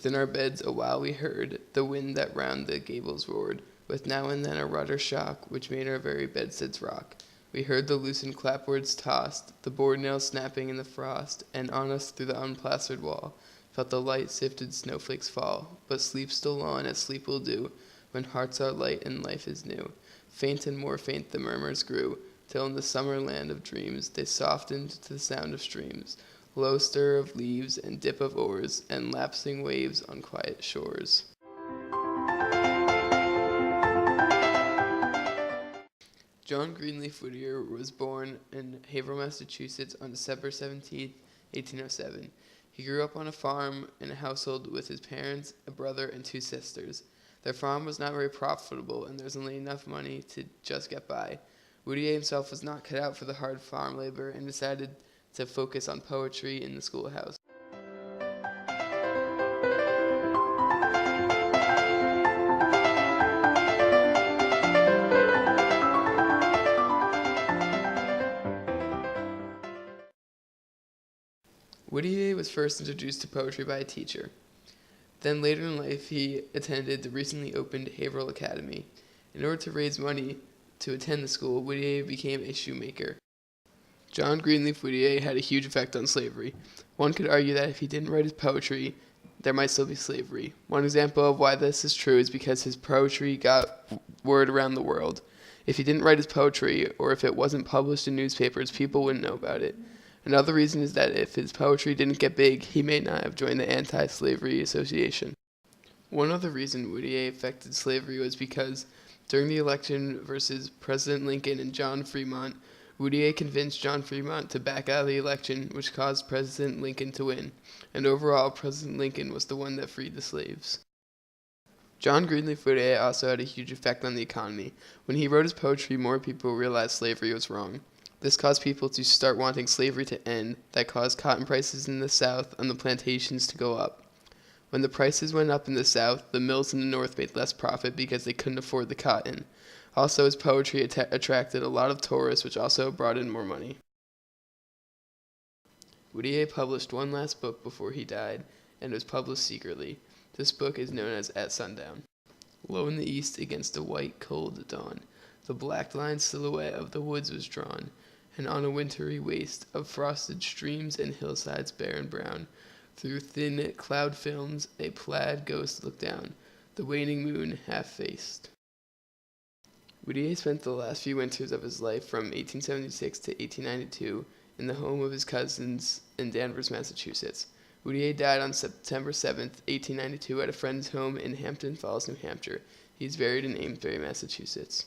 Within our beds awhile we heard the wind that round the gables roared, with now and then a rudder shock, which made our very bedsteads rock. We heard the loosened clapboards tossed, the board nails snapping in the frost, and on us through the unplastered wall felt the light sifted snowflakes fall. But sleep stole on as sleep will do, when hearts are light and life is new. Faint and more faint the murmurs grew, till in the summer land of dreams they softened to the sound of streams, low stir of leaves and dip of oars, and lapsing waves on quiet shores. John Greenleaf Whittier was born in Haverhill, Massachusetts on December 17, 1807. He grew up on a farm in a household with his parents, a brother, and two sisters. Their farm was not very profitable, and there was only enough money to just get by. Whittier himself was not cut out for the hard farm labor and decided to focus on poetry in the schoolhouse. Whittier was first introduced to poetry by a teacher. Then later in life, he attended the recently opened Haverhill Academy. In order to raise money to attend the school, Whittier became a shoemaker. John Greenleaf Whittier had a huge effect on slavery. One could argue that if he didn't write his poetry, there might still be slavery. One example of why this is true is because his poetry got word around the world. If he didn't write his poetry, or if it wasn't published in newspapers, people wouldn't know about it. Another reason is that if his poetry didn't get big, he may not have joined the Anti-Slavery Association. One other reason Whittier affected slavery was because during the election versus President Lincoln and John Fremont, Whittier convinced John Fremont to back out of the election, which caused President Lincoln to win, and overall President Lincoln was the one that freed the slaves. John Greenleaf Whittier also had a huge effect on the economy. When he wrote his poetry, more people realized slavery was wrong. This caused people to start wanting slavery to end. That caused cotton prices in the South and the plantations to go up. When the prices went up in the South, the mills in the North made less profit because they couldn't afford the cotton. Also, his poetry attracted a lot of tourists, which also brought in more money. Whittier published one last book before he died, and it was published secretly. This book is known as At Sundown. Low in the east against a white, cold dawn, the black-lined silhouette of the woods was drawn, and on a wintry waste of frosted streams and hillsides bare and brown, through thin cloud films a plaid ghost looked down, the waning moon half-faced. Whittier spent the last few winters of his life from 1876 to 1892 in the home of his cousins in Danvers, Massachusetts. Whittier died on September 7, 1892 at a friend's home in Hampton Falls, New Hampshire. He is buried in Amesbury, Massachusetts.